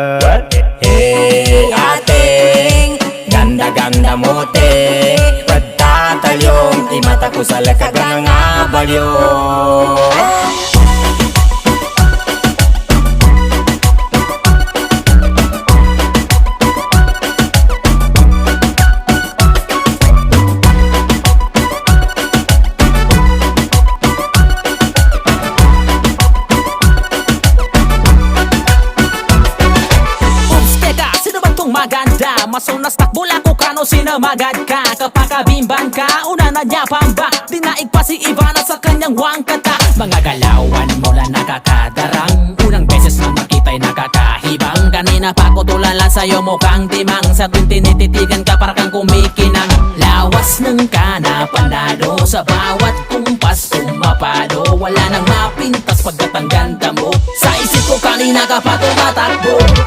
Hey ating ganda-ganda mo te, pagtatalyong imata ko sa lakagang nga balyo. Maganda, masunas takbula ko kano sinamagad ka. Kapag kabimban ka, una na niya pamba. Dinaig pa si Ivana sa kanyang wangkata. Mga galawan mula nakakadarang, unang beses na makita'y nakakahibang. Kanina pa ko tulala sa'yo mukhang timang, sa tuwing tinititigan ka para kang kumikinang. Lawas ng kana panalo, sa bawat kumpas sumapalo. Wala nang mapintas pagkat ang ganda mo, sa isip ko kanina ka pa tumatakbo.